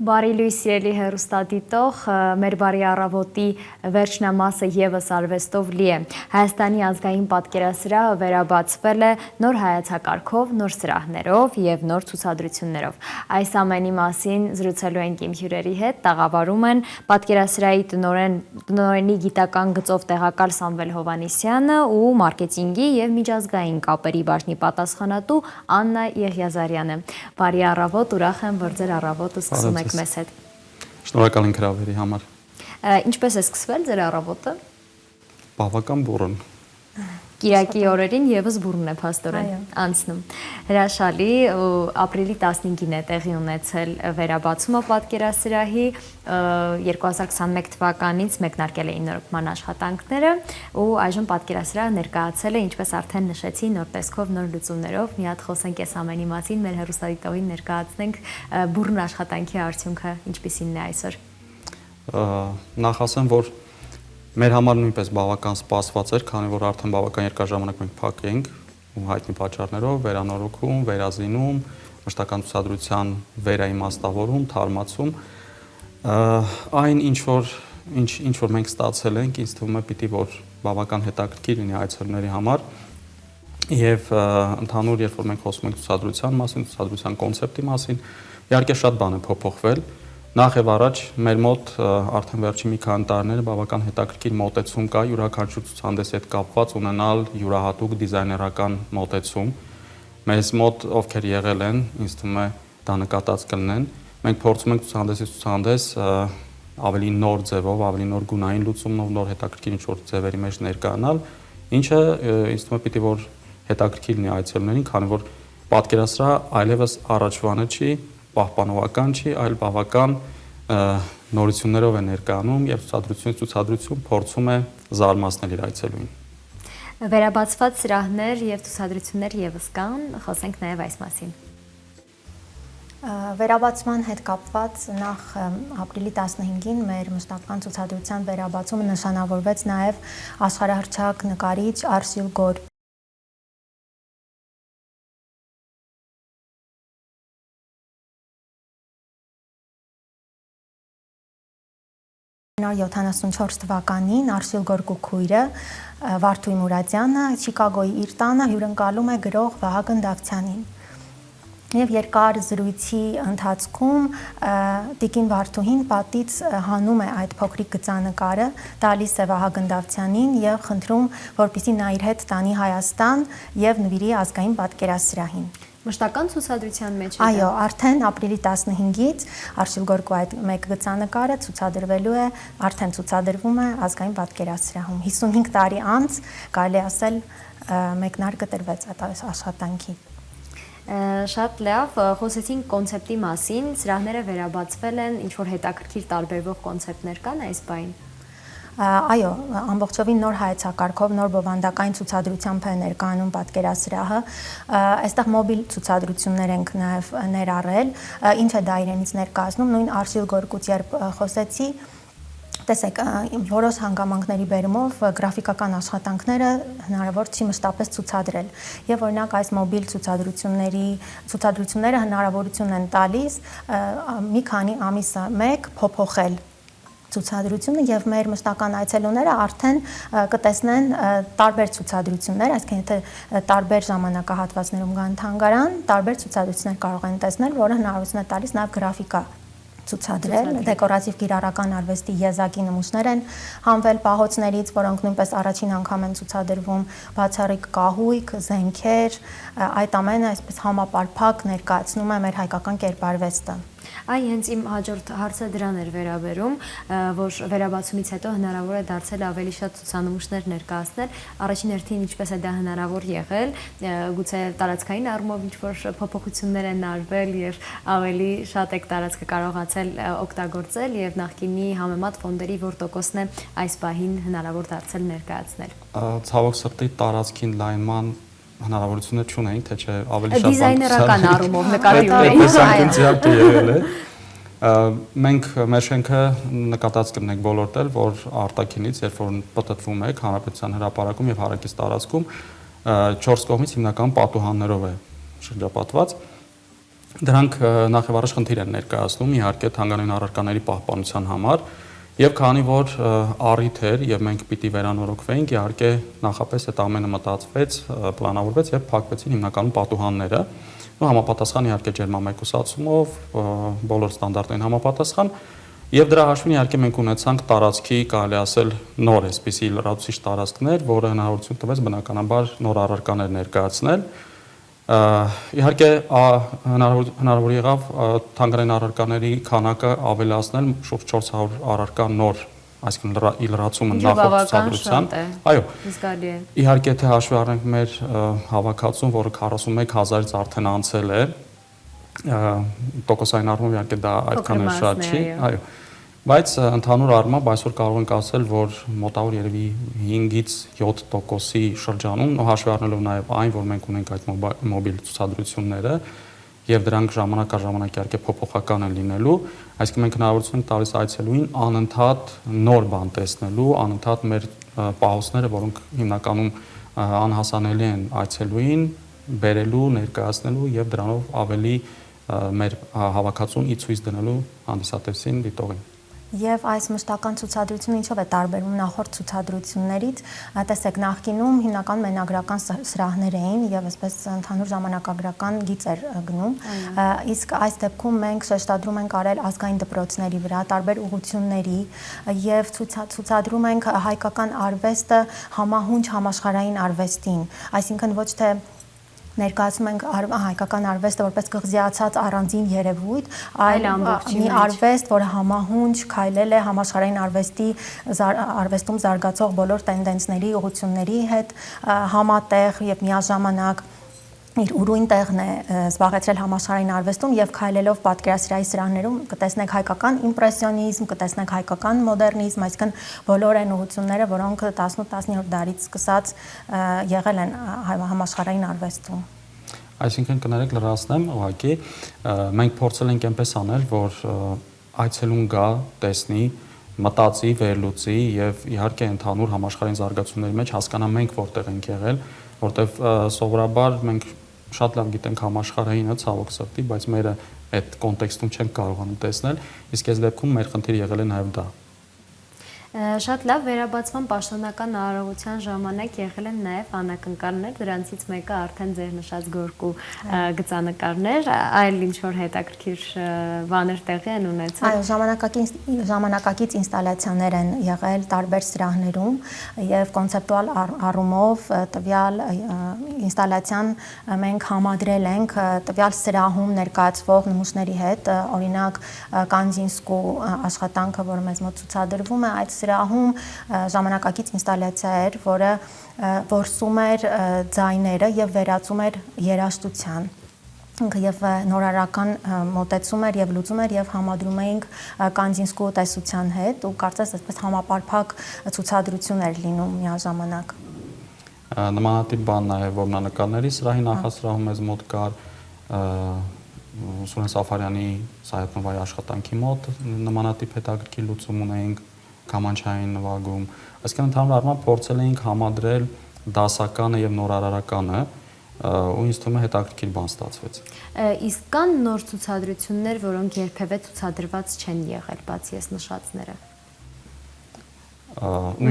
Բարի լույս սիրելի հեռուստադիտող, մեր բարի առավոտի վերջնամասը ևս արվեստով լի է։ Հայաստանի ազգային պատկերասրահը վերաբացվել է նոր հայեցակարգով, նոր սրահներով և նոր ցուցադրություններով։ Այս ամենի մասին զրուցելու ենք իմ հյուրերի հետ, տաղավարում են պատկերասրահի տնօրենի գիտական գծով տեղակալ Սամվել Հովհաննիսյանը ու մարքեթինգի և միջազգային կապերի բաժնի պատասխանատու Աննա Եղիազարյանը։ Բարի առավոտ, ուրախ եմ, որ ձեր առավոտը սկսում եք մեզ հետ։ Շնորհակալ ենք հրավերի համար։ Ինչպես է սկսվել ձեր առավոտը։ Բավական բուռն։ Կիրակի օրերին ևս բուռն է փաստորեն անցնում։ Հրաշալի, ապրիլի 15-ին է տեղի ունեցել վերաբացումը պատկերասրահի, 2021 թվականից մեկնարկել էին նորոգման աշխատանքները ու այժմ պատկերասրահը ներկայացել է, ինչպես արդեն նշեցի, նոր տեսքով, նոր լուծումներով։ Մի հատ խոսենք այս ամենի մասին, մեր հեռուստադիտողին ներկայացնենք բուռն աշխատանքի արդյունքը ինչպիսին է այսօր։ Նախ ասեմ, որ մեր համար նույնպես բավական սպասված էր, քանի որ արդեն բավական երկար ժամանակ մենք փակ էինք ու հայտնի պատճառներով վերանորոգում, վերազինում, մշտական ցուցադրության վերաիմաստավորում, թարմացում, այն ինչ որ մենք ստացել ենք, ինձ թվում է պիտի որ բավական հետաքրքիր լինի այցելուների համար եւ ընդհանուր երբ որ մենք խոսում ենք ցուցադրության մասին, ցուցադրության կոնցեպտի մասին, իհարկե շատ բան է փոփոխվել։ Նախ եւ առաջ մեր մոտ արդեն վերջին մի քանի տարիներ բավական հետաքրքիր մոտեցում կա յուրաքանչյուր ցուցահանդեսի հետ կապված ունենալ յուրահատուկ դիզայներական մոտեցում։ Մեզ մոտ ովքեր եղել են, ինձ թվում է դա նկատած կլինեն։ Մենք փորձում ենք ցուցահանդեսից ցուցահանդես ավելի նոր ձևով, ավելի նոր գունային լուծումով, նոր հետաքրքիր ինչ-որ ձևերի մեջ ներկայանալ, ինչը ինձ թվում է պիտի որ հետաքրքիր լինի այցելուներին, քանի որ պատկերասրահը այլևս առաջվանը չի, պահպանողական չի, այլ բավական նորություններով է ներկայանում եւ ցուցադրությունից ցուցադրություն փորձում է զարմացնել իր այցելուին։ Վերաբացված սրահներ եւ ցուցադրություններ եւս կան, խոսենք նաեւ այս մասին։ Վերաբացման հետ կապված նախ ապրիլի 15-ին մեր մշտական ցուցադրության վերաբացումը նշանավորվեց նաեւ աշխարհահռչակ նկարիչ Արսյուլ Գոր 1974 թվականին Արսյուլ Գորկու քույրը Վարդուհի Մուրադյանը Չիկագոյի իր տանը հյուրընկալում է գրող Վահագն Դավթյանին։ Եվ երկար զրույցի ընթացքում տիկին Վարդուհին պատից հանում է այդ փոքրիկ գծանկարը, տալիս է Վահագն Դավթյանին եւ խնդրում, որպեսզի նա իր հետ տանի Հայաստան եւ նվիրի ազգային պատկերասրահին։ Մշտական ցուցադրության մեջ է։ Այո, արդեն ապրիլի 15-ից Արսյուլ Գորկու այդ մեկ գծանկարը ցուցադրվելու է, արդեն ցուցադրվում է ազգային պատկերասրահում։ 55 տարի անց կարելի ասել մեկնարկը տրվեց այդ աշխատանքի։ Շատ լավ, խոսեցինք կոնցեպտի մասին, սրահները վերաբացվել են, ինչ որ հետաքրքիր տարբերվող կոնցեպտներ կան այս բային։ Այո, ամբողջովին նոր հայեցակարգով, նոր բովանդակային ցուցադրությամբ է ներկայանում պատկերասրահը։ Այստեղ մոբիլ ցուցադրություններ ենք նաև ներառել, ինչ է դա իրենից ներկայացնում, նույն Արսյուլ Գորկուց երբ խոսեցի, տեսեք, որոշ հանգամանքների բերումով գրաֆիկական աշխատանքները հնարավոր չի մշտապես ցուցադրել։ Եվ օրինակ այս մոբիլ ցուցադրությունները հնարավորություն են տալիս մի քանի ամիսը մեկ փոփոխել ցուցադրությունը եւ մեր մշտական այցելուները արդեն կտեսնեն տարբեր ցուցադրություններ, այսինքն եթե տարբեր ժամանակահատվածներում գան թանգարան, տարբեր ցուցադրություններ կարող են տեսնել, որը հնարավորություն է տալիս նաեւ գրաֆիկա ցուցադրել, դեկորատիվ կիրառական արվեստի եզակի նմուշներ են հանվել պահոցներից, որոնք նույնպես առաջին անգամ են ցուցադրվում, բացառիկ կահույք, զենքեր, այդ ամենը այսպես համապարփակ ներկայացնում է մեր հայկական կերպարվեստը։ Այ հենց իմ հաջորդ հարցը դրան էր վերաբերում, որ վերաբացումից հետո հնարավոր է դարձել ավելի շատ ցուցանմուշներ ներկայացնել, առաջին հերթին ինչպես է դա հնարավոր եղել, գուցե տարածքային առումով ինչ-որ փոփոխություններ են արվել եւ ավելի շատ եք տարածքը կարողացել օգտագործել եւ նախկինի համեմատ ֆոնդերի որ տոկոսն է այս պահին հնարավոր դարձել ներկայացնել։ Ցավոք սրտի տարածքին լայնման հնարավորություններ չունենք, թե չէ ավելի շատ դիզայներական առումով նկատի ունենք։ Մենք մեր շենքը նկատած կլինենք բոլորդ էլ, որ արտաքինից, երբ որ պտտվում եք հանրապետության հրապարակում եւ հարակից տարածքում, 4 կողմից հիմնական պատուհաններով է շրջապատված Դրանք նախ եւ առաջ խնդիր են ներկայացնում իհարկե թանգարանային առարկաների պահպանության համար եւ քանի որ առիթ էր եւ մենք պիտի վերանորոգվեինք, իհարկե նախապես այդ ամենը մտածվեց, պլանավորվեց եւ փակվեցին հիմնականում պատուհանները ու համապատասխան իհարկե ջերմամեկուսացումով բոլոր ստանդարտներին համապատասխան եւ դրա հաշվին իհարկե մենք ունեցանք տարածքի, կարելի ասել, նոր այսպիսի լրացուցիչ տարածքներ, որը հնարավորություն տվեց բնականաբար նոր առարկաներ ներկայացնել։ Իհարկե հնարավոր եղավ թանգարանային առարկաների քանակը ավելացնել շուրջ 400 առարկա նոր, այսինքն լրացումը նախորդ ցուցադրության։ Այո։ Զգալի է։ Իհարկե թե հաշվի առնենք մեր հավաքածուն, որը 41000-ից արդեն անցել է, տոկոսային առումով իհարկե դա այդքան էլ շատ չի, այո։ Բայց ընդհանուր առմամբ այսօր կարող ենք ասել, որ մոտավոր երևի 5-ից 7% շրջանում, հաշվի առնելով նաև այն, որ մենք ունենք այդ մոբիլ ցուցադրությունները եւ դրանք ժամանակ առ ժամանակ իհարկե փոփոխական են լինելու, այսինքն մենք հնարավորություն ենք տալիս այցելուին անընդհատ նոր բան տեսնելու, անընդհատ մեր պահոցները, որոնք հիմնականում անհասանելի են այցելուին, բերելու, ներկայացնելու եւ դրանով ավելի մեր հավաքածուն ի ցույց դնելու հանդիսատեսին, դիտողին։ Եվ այս մշտական ցուցադրությունը ինչով է տարբերվում նախորդ ցուցադրություններից, տեսեք, նախկինում հիմնական մենագրական սրահներ էին եւ այսպես ընդհանուր ժամանակագրական գիծ էր գնում, իսկ այս դեպքում մենք շեշտադրում ենք արել ազգային դպրոցների վրա տարբեր ուղղությունների եւ ցուցադրում ենք հայկական արվեստը համահունչ համաշխարհային արվեստին, այսինքն ոչ թե ներկայացնում ենք հայկական արվեստը որպես կղզիացած առանձին երևույթ, այլ մի արվեստ, որը համահունչ քայլել է համաշխարհային արվեստում զարգացող բոլոր տենդենսների, ուղղությունների հետ համատեղ եւ միաժամանակ իր ուրույն տեղն է զբաղեցրել համաշխարհային արվեստում եւ քայլելով պատկերասրահի սրահներում կտեսնեք հայկական իմպրեսիոնիզմ, կտեսնեք հայկական մոդեռնիզմ, այսինքն բոլոր այն ուղղությունները, որոնք 18-19-րդ դարից սկսած եղել են համաշխարհային արվեստում։ Այսինքն կներեք լրացնեմ, ուղղակի մենք փորձել ենք այնպես անել, որ այցելուն գա, տեսնի, մտածի, վերլուծի եւ իհարկե ընդհանուր համաշխարհային զարգացումների մեջ հասկանա մենք որտեղ ենք եղել, որտեղ սովորաբար մենք շատ լավ գիտենք համաշխարհայինը, ցավոք սրտի, բայց մերը այդ կոնտեքստում չենք կարողանում տեսնել, իսկ այս դեպքում մեր խնդիրը եղել է նաև դա։ Շատ լավ, վերաբացման պաշտոնական արարողության ժամանակ եղել են նաև անակնկալներ, դրանցից մեկը արդեն ձեր նշած Գորկու գծանկարներ, այլ ինչ-որ հետաքրքիր բաներ տեղի են ունեցել։ Այո, ժամանակակից ինստալացիաներ են եղել տարբեր սրահներում եւ կոնցեպտուալ առումով տվյալ ինստալացիան մենք համադրել ենք տվյալ սրահում ներկայացվող նմուշների հետ, օրինակ Կանջինսկու աշխատանքը, որը մեզ մոտ ցուցադրվում է, այդ սրահում ժամանակակից ինստալացիա էր, որը որսում էր ձայները եւ վերածում էր երաժշտության։ Եվ նորարարական մոտեցում էր եւ լուծում էր եւ համադրում էինք Կանջինսկու տեսության հետ ու կարծես այսպես համապարփակ ցուցադրություն էր լինում միաժամանակ։ Նմանատիպ բան նաև որմնանկարների սրահի նախասրահում մեզ մոտ կար Սուրեն Սաֆարյանի Սայաթնովայի աշխատանքի մոտ նմանատիպ հետաքրքիր լուծում ունեինք Կամանչային նվագում, այսինքն ընդհանուր առմամբ փորձել էինք համադրել դասականը եւ նորարարականը ու ինձ թվում է հետաքրքիր բան ստացվեց։ Իսկ կան նոր ցուցադրություններ, որոնք երբևէ ցուցադրված չեն եղել, բացի այս նշածները։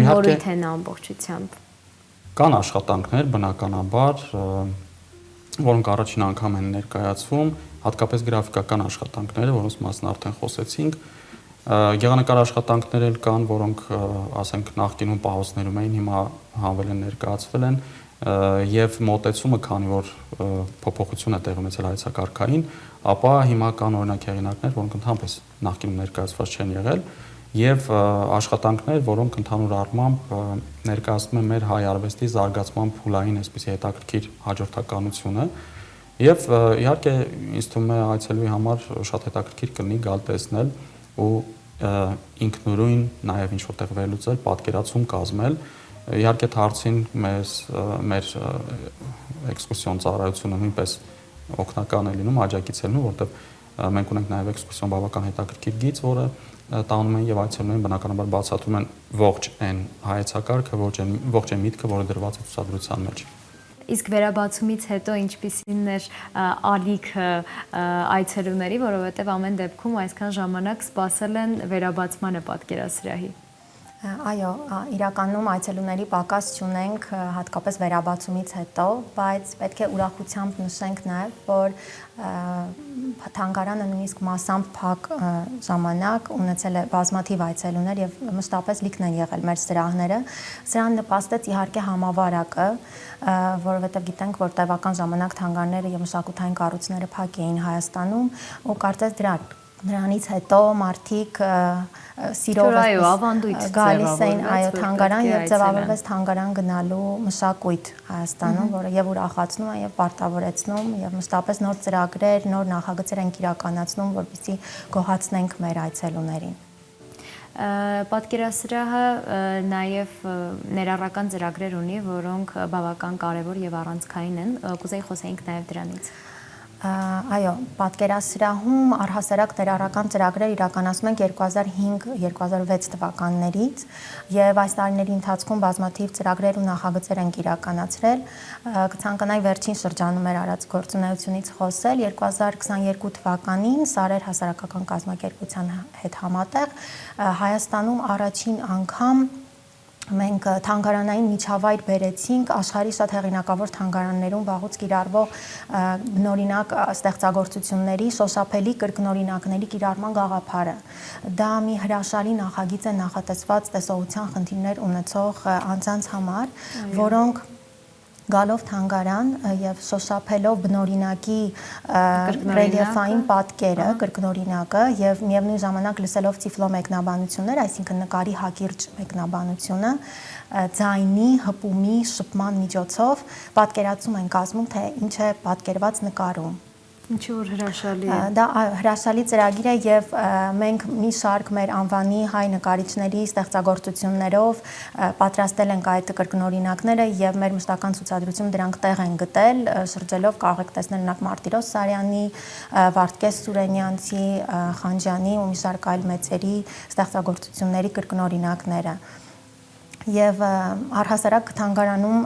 Նորույթ են ամբողջությամբ։ Կան աշխատանքներ, բնականաբար, որոնք առաջին անգամ են ներկայացվում, հատկապես գրաֆիկական աշխատանքները, որոնց մասին արդեն խոսեցինք։ Գեղանկար աշխատանքներ էլ կան, որոնք ասենք նախկինում պահոցներում էին, հիմա հանվել են, ներկայացվել են եւ մոտեցումը, քանի որ փոփոխություն է տեղի ունեցել հայեցակարգային, ապա հիմա կան օրինակ հեղինակներ, որոնք ընդհանրապես նախկինում ներկայացված չեն եղել եւ աշխատանքներ, որոնք ընդհանուր առմամբ ներկայացնում են մեր հայ արվեստի զարգացման փուլային այսպիսի հետաքրքիր հաջորդականությունը եւ իհարկե ինձ թվում է այցելուի համար շատ հետաքրքիր կլինի գալ տեսնել ու ինքնուրույն նաև ինչ որտեղ վերլուծել, պատկերացում կազմել։ Իհարկե հարցին մեր էքսկուրսիոն ծառայությունը նույնպես օգնական է լինում, աջակից է լինում, որտեղ մենք ունենք նաև էքսկուրսիոն բավական հետաքրքիր գիծ, որը տանում են եւ այցելուներին բնականաբար բացատրում են ողջ այն հայեցակարգը, ողջ այն միտքը, որը դրված է ցուցադրության մեջ։ Իսկ վերաբացումից հետո ինչպիսին էր ալիքը այցելուների, որովհետև ամեն դեպքում այսքան ժամանակ սպասել են վերաբացմանը պատկերասրահի։ Այո, իրականում այցելուների պակաս չունենք հատկապես վերաբացումից հետո, բայց պետք է ուրախությամբ նշենք նաև, որ թանգարանը նույնիսկ մասամբ փակ ժամանակ ունեցել է բազմաթիվ այցելուներ եւ մշտապես լիքն են եղել մեր սրահները։ Սրան նպաստեց իհարկե համավարակը, որովհետեւ գիտենք, որ տևական ժամանակ թանգարները եւ մշակութային կառույցները փակ էին Հայաստանում ու կարծես դրանից հետո մարդիկ սիրով գալիս էին այո թանգարան եւ ձևավորվեց թանգարան գնալու մշակույթ Հայաստանում, որը եւ ուրախացնում է եւ պարտավորեցնում եւ մշտապես նոր ծրագրեր, նոր նախագծեր ենք իրականացնում, որպեսզի գոհացնենք մեր այցելուներին։ Պատկերասրահը նաև ներառական ծրագրեր ունի, որոնք բավական կարևոր եւ առանցքային են, կուզեի խոսեինք նաև դրանից։ Այո, պատկերասրահում առհասարակ ներառական ծրագրեր իրականացում ենք 2005-2006 թվականներից եւ այս տարիների ընթացքում բազմաթիվ ծրագրեր ու նախագծեր ենք իրականացրել։ Կցանկանայի վերջին շրջանում մեր արած գործունեությունից խոսել 2022 թվականին Սարեր հասարակական կազմակերպության հետ համատեղ Հայաստանում առաջին անգամ մենք թանգարանային միջավայր բերեցինք աշխարհի շատ հեղինակավոր թանգարաններում վաղուց կիրառվող բնօրինակ ստեղծագործությունների շոշափելի կրկնօրինակների կիրառման գաղափարը։ Դա մի հրաշալի նախագիծ է նախատեսված տեսողության խնդիրներ ունեցող անձանց համար, որոնք գալով թանգարան եւ շոշափելով բնօրինակի ռելիեֆային պատկերը, կրկնօրինակը եւ միևնույն ժամանակ լսելով տիֆլո մեկնաբանություններ, այսինքն նկարի հակիրճ մեկնաբանությունը, ձայնի, հպումի, շփման միջոցով պատկերացում են կազմում, թե ինչ է պատկերված նկարում։ Ինչու որ հրաշալի է։ Դա հրաշալի ծրագիր է եւ մենք մի շարք մեր անվանի հայ նկարիչների ստեղծագործություններով պատրաստել ենք այդ կրկնօրինակները եւ մեր մշտական ցուցադրությունում դրանք տեղ են գտել, շրջելով կարող եք տեսնել օրինակ Մարտիրոս Սարյանի, Վարդգես Սուրենյանցի, Խանջյանի ու մի շարք այլ մեծերի ստեղծագործությունների կրկնօրինակները։ Եվ առհասարակ թանգարանում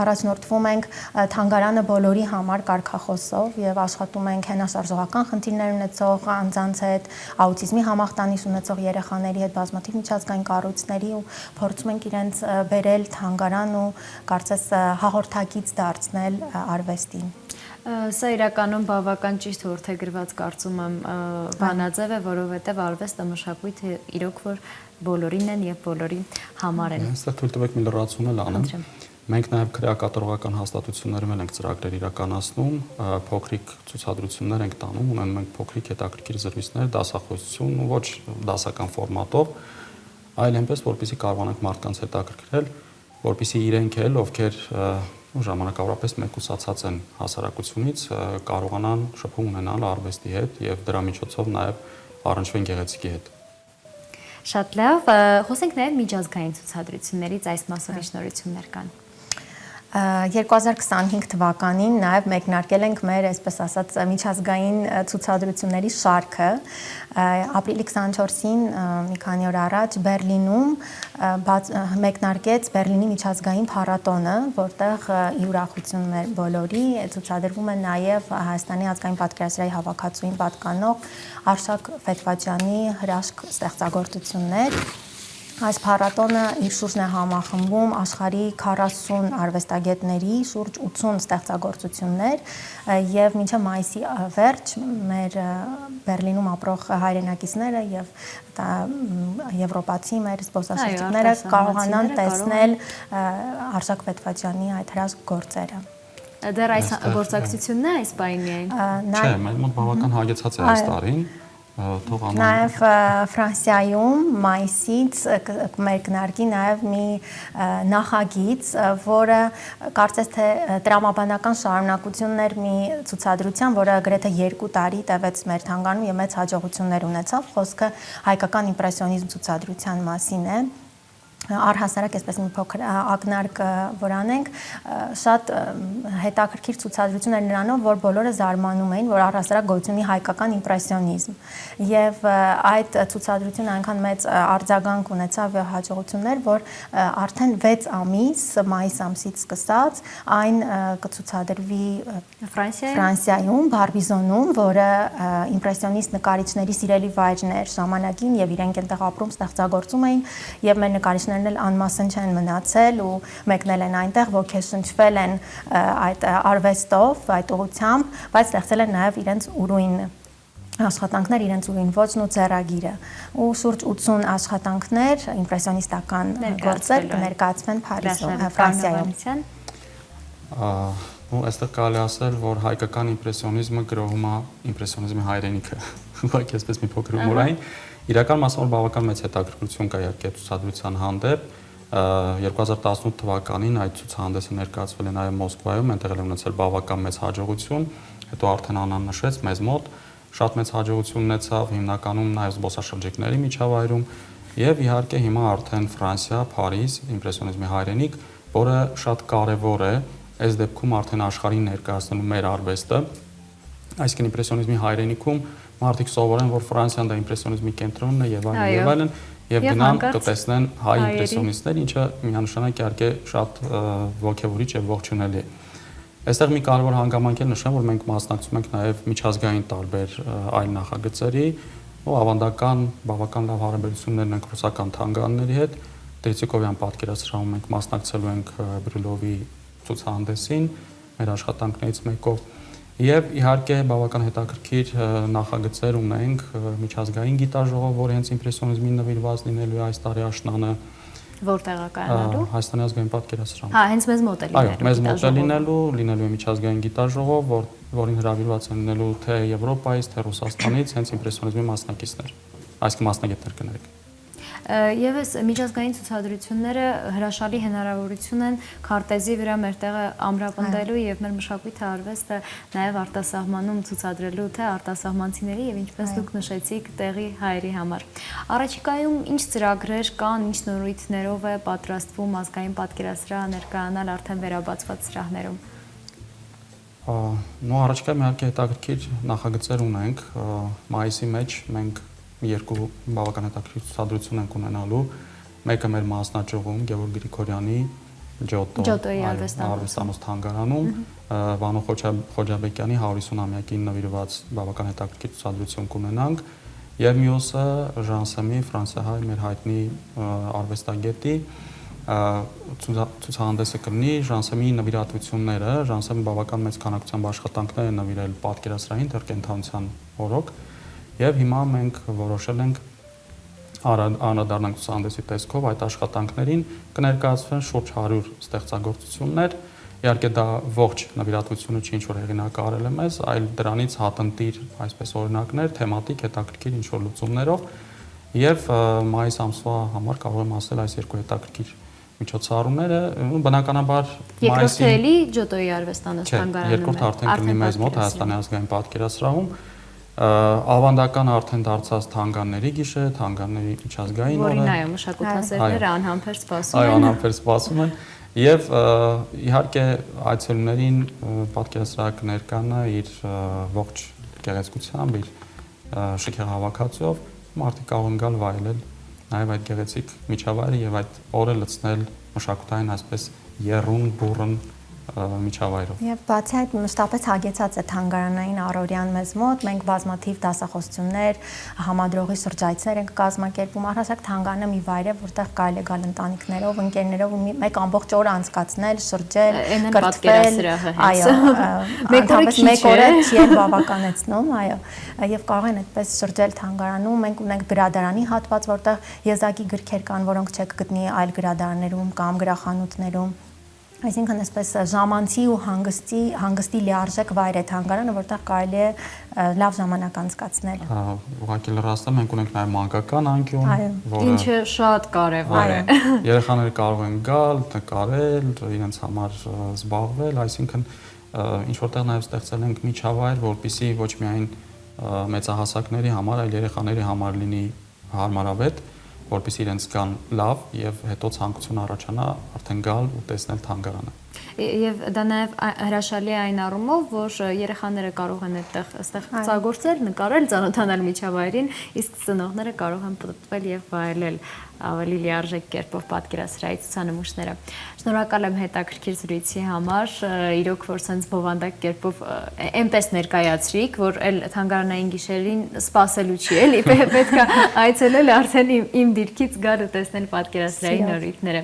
առաջնորդվում ենք թանգարանը բոլորի համար կարգախոսով եւ աշխատում ենք հենաշարժողական խնդիրներ ունեցող անձանց հետ, աուտիզմի համախտանիշ ունեցող երեխաների հետ, բազմաթիվ միջազգային կառույցների ու փորձում ենք իրենց բերել թանգարան ու կարծես հաղորդակից դարձնել արվեստին։ Սա իրականում բավական ճիշտ որդեգրված կարծում եմ բանաձև է, որովհետև արվեստը մշակույթը իրոք որ բոլորին են եւ բոլորի համար են։ Այստեղ թույլ տվեք մի լրացում էլ անեմ։ Մենք նաև քրեակատարողական հաստատություններում ենք ծրագրեր իրականացնում, փոքրիկ ցուցադրություններ ենք տանում, ունենում ենք փոքրիկ հետաքրքիր զրույցներ, դասախոսություն ու ոչ դասական ֆորմատով, այլ այնպես, որպեսզի կարողանանք մարդկանց հետաքրքրել, որպեսզի իրենք էլ, ովքեր ժամանակավորապես մեկուսացած են հասարակությունից, կարողանան շփում ունենալ արվեստի հետ եւ դրա միջոցով նաև առնչվեն գեղեցիկի հետ։ Շատ լավ, խոսենք նաև միջազգային ցուցադրություններից, այս մասով շնորհություններ կան։ 2025 թվականին նաև մեկնարկել ենք մեր, այսպես ասած, միջազգային ցուցադրությունների շարքը։ Ապրիլի 24-ին մի քանի օր առաջ Բերլինում մեկնարկեց Բերլինի միջազգային փառատոնը, որտեղ ի ուրախություն մեր բոլորի ցուցադրվում է նաև Հայաստանի ազգային պատկերասրահի հավաքածուին պատկանող Արշակ Ֆեթվաջյանի հրաշք ստեղծագործություններ։ Այս փառատոնը իր շուրջն է համախմբում աշխարհի 40 արվեստագետների շուրջ 80 ստեղծագործություններ եւ մինչեւ մայիսի վերջ մեր Բերլինում ապրող հայրենակիցները եւ եվրոպացի մեր զբոսաշրջիկները կարողանան տեսնել Արշակ Ֆեթվաջյանի այդ հրաշք գործերը։ Դեռ այս գործակցությունն է այս բանի միայն։ Չէ, մեր մոտ բավական հագեցած է այս տարին։ Նաև Ֆրանսիայում մայիսից մեկնարկի նաև մի նախագիծ, որը կարծես թե տրամաբանական շարունակությունն էր մի ցուցադրության, որը գրեթե 2 տարի տևեց մեր թանգարանում եւ մեծ հաջողություններ ունեցավ։ Խոսքը հայկական իմպրեսիոնիզմ ցուցադրության մասին է, առհասարակ այսպես մի փոքր ակնարկ որ անենք, շատ հետաքրքիր ցուցադրություն էր նրանով, որ բոլորը զարմանում էին, որ առհասարակ գոյություն ունի հայկական իմպրեսիոնիզմ։ Եվ այդ ցուցադրությունը այնքան մեծ արձագանք ունեցավ եւ հաջողություններ, որ արդեն 6 ամիս, մայիս ամսից սկսած, այն կցուցադրվի Ֆրանսիայում, Բարբիզոնում, որը իմպրեսիոնիստ նկարիչների սիրելի վայրն էր ժամանակին եւ իրենք այնտեղ ապրում, ստեղծագործում էին եւ մեր նկարիչներն էլ անմասն չեն մնացել ու մեկնել են այնտեղ, ոգեշնչվել են այդ արվեստով, այդ ուղղությամբ, բայց ստեղծել են նաեւ իրենց ուրույն աշխատանքներ, իրենց ուրույն ոճն ու ձեռագիրը ու շուրջ 80 աշխատանքներ իմպրեսիոնիստական գործեր կներկայացվեն Փարիզում, Ֆրանսիայում։ Ու այստեղ կարելի ասել, որ հայկական իմպրեսիոնիզմը գրողում է իմպրեսիոնիզմի հայրենիքը։ Ուղղակի այսպես մի փոքր հումորային։ Իրական մասամբ բավական մեծ հետաքրքրություն կա իհարկե ցուցադրության հանդեպ։ 2018 թվականին այդ ցուցահանդեսը ներկայացվել է նաև Մոսկվայում, այնտեղ էլ ունեցել բավական մեծ հաջողություն, հետո արդեն Անան նշեց մեզ մոտ շատ մեծ հաջողություն ունեցավ հիմնականում նաև զբոսաշրջիկների միջավայրում եւ իհարկե հիմա արդեն Ֆրանսիա, Փարիզ, իմպրեսիոնիզմի հայրենիք, որը շատ կարեւոր է այս դեպքում արդեն աշխարհին ներկայացնելու մեր արվեստը, այսինքն իմպրեսիոնիզմի հայրենիքում մարդիկ սովորեն, որ Ֆրանսիան դա իմպրեսիոնիզմի կենտրոնն է եւ այլն եւ գնան կտեսնեն հայ իմպրեսիոնիստներ, ինչը միանշանակ իհարկե շատ ոգևորիչ եւ ողջունելի է։ Այստեղ մի կարևոր հանգամանք էլ նշեմ, որ մենք մասնակցում ենք նաեւ միջազգային տարբեր այլ նախագծերի ու ավանդական բավական լավ հարաբերություններ ունենք ռուսական թանգարանների հետ։ Տրիցիկովյան պատկերասրահում մենք մասնակցելու ենք Բրիլովի ցուցահանդեսին մեր աշխատանքներից մեկով եւ իհարկե բավական հետաքրքիր նախագծեր ունենք միջազգային գիտաժողով, որը հենց իմպրեսիոնիզմին նվիրված լինելու է այս տարի աշնանը որտեղ է կայանալու Հայաստանի ազգային պատկերասրահում։ Հենց մեզ մոտ է լինելու։ Այո, մեզ մոտ է լինելու է միջազգային գիտաժողով, որին հրավիրված են լինելու թե Եվրոպայից, թե Ռուսաստանից հենց իմպրեսիոնիզմի մասնակիցներ, այսինքն մասնագետներ կներեք։ Եվս միջազգային ցուցադրությունները հրաշալի հնարավորություն են քարտեզի վրա մեր տեղը ամրապնդելու եւ մեր մշակույթը արվեստը նաեւ արտասահմանում ցուցադրելու թե արտասահմանցիների եւ ինչպես դուք նշեցիք տեղի հայերի համար։ Առաջիկայում ինչ ծրագրեր կան, ինչ նորույթներով է պատրաստվում ազգային պատկերասրահը ներկայանալ արդեն վերաբացված սրահներում։ Առաջիկայում իհարկե հետաքրքիր նախագծեր ունենք, մայիսի մեջ մենք երկու բավական հետաքրքիր ցուցադրություն ենք ունենալու, մեկը մեր մասնաճյուղում Գևորգ Գրիգորյանի Ջոտոյի արվեստանոց թանգարանում, Վանո Խոջաբեկյանի 150-ամյակին նվիրված բավական հետաքրքիր ցուցադրություն կունենանք եւ մյուսը Ժանսեմի ֆրանսիահայ մեր հայտնի արվեստագետի ցուցահանդեսը կլինի Ժանսեմի նվիրատվությունները, Ժանսեմը բավական մեծ քանակությամբ աշխատանքներ է նվիրել պատկերասրահին դեռ կենթանության օրոք եւ հիմա մենք որոշել ենք անդրադառնանք ցուցահանդեսի տեսքով այդ աշխատանքներին կներկայացվեն շուրջ 100 ստեղծագործություններ։ Իհարկե դա ողջ նվիրատվությունը չի ինչ որ հեղինակը արել է մեզ, այլ դրանից հատնտիր այսպես օրինակներ, թեմատիկ հետաքրքիր ինչ որ լուծումներով եւ մայիս ամսվա համար կարող եմ ասել այս երկու հետաքրքիր միջոցառումները բնականաբար մայիսի էլի Ջոտոյի արվեստանոց թանգարանում երկրորդ արդեն կլինի մեզ մոտ Հայաստանի ազգային պատկերասրահում ավանդական արդեն դարձած թանգարանների գիշեր, թանգարանների միջազգային օրը, որին այո մշակութասերները անհամբեր սպասում են։ Այո, անհամբեր սպասում են եւ իհարկե այցելուներին պատկերասրահը կներկանա իր ողջ գեղեցկությամբ, իր շքեղ հավաքածուով, մարդիկ կարող են գալ վայելել նաեւ այդ գեղեցիկ միջավայրը եւ այդ օրը լցնել մշակութային այսպես եռուն բուրըն միջավայրով։ Եվ բացի այդ մշտապես հագեցած է թանգարանային առօրյան մեզ մոտ, մենք բազմաթիվ դասախոսություններ, համադրողի շրջայցներ ենք կազմակերպում, առհասարակ թանգարանը մի վայր է, որտեղ կարելի է գալ ընտանիքներով, ընկերներով մեկ ամբողջ օր անցկացնել, շրջել, կրթվել, այո, մեկ օրը չի բավականեցնում, այո, եւ կարող են այդպես շրջել թանգարանում, մենք ունենք գրադարանի հատված, որտեղ եզակի գրքեր կան, որոնք չեք գտնի այլ գրադարաններում կամ գրախանութներում։ Այսինքն այսպես ժամանցի ու հանգստի լիարժեք վայր է թանգարանը, որտեղ կարելի է լավ ժամանակ անցկացնել։ Ուղղակի լրացնեմ, մենք ունենք նաև մանկական անկյուն, ինչը շատ կարևոր է։ Երեխաները կարող են գալ, նկարել, իրենց համար զբաղվել, այսինքն ինչ որտեղ նաև ստեղծել ենք միջավայր, որպեսզի ոչ միայն մեծահասակների համար, այլ երեխաների համար լինի հարմարավետ որպեսզի իրենց գան լավ եւ հետո ցանկություն առաջանա արդեն գալ ու տեսնել թանգարանը։ Եվ դա նաև հրաշալի է այն առումով, որ երեխաները կարող են այդտեղ ստեղծագործել, նկարել, ծանոթանալ միջավայրին, իսկ ծնողները կարող են պտտվել եւ վայելել ավելի լիարժեք կերպով պատկերասրահի ցուցանմուշները։ Շնորհակալ եմ հետաքրքիր զրույցի համար, իրոք որ sense բովանդակ կերպով այնպես ներկայացրիք, որ այլ թանգարանային գիշերին սпасելու չի, էլի պետք է այցելել արդեն իմ դիրքից գալ ու տեսնել պատկերասրահի նորույթները։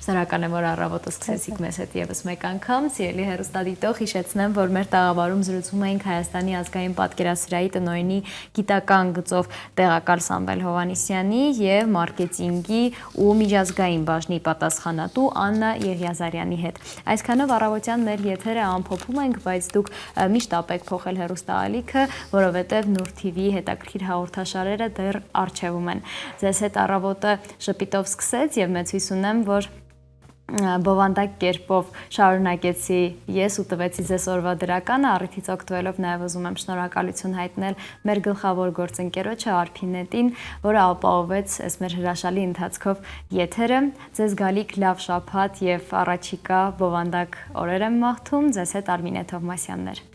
Շնորհակալ եմ, որ առավոտը սկսեցիք մեզ հետ եւս մեկ անգամ, սիրելի հեռուստադիտող, հիշեցնեմ, որ մեր տաղավարում զրուցում էինք Հայաստանի ազգային պատկերասրահի տնօրենի գիտական գծով տեղակալ Սամվել Հովհաննիսյանի եւ մարքեթինգի ու միջազգային բաժնի պատասխանատու Աննա Եղիազարյանի հետ։ Այսքանով առավոտյան մեր եթերը ամփոփում ենք, բայց դուք միշտ ապեք փոխել հեռուստաալիքը, որովհետեւ Նուր TV-ի հետաքրքիր հաղորդաշարերը դեռ առջևում են։ Ձեզ հետ առավոտը շփիտով սկսեց եւ մեծ հույս ունեմ, որ բովանդակ կերպով շարունակեցի ես ու տվեցի ձեզ օրվա դրականը, առիթից օգտվելով նաև ուզում եմ շնորհակալություն հայտնել մեր գլխավոր գործընկերոջը Արփինետին, որը ապահովեց այս մեր հրաշալի ընթացքով եթերը։ Ձեզ գալիք լավ շաբաթ եւ առաջիկա բովանդակ օրեր եմ մաղթում, ձեզ հետ Արմինե Թովմասյաններ։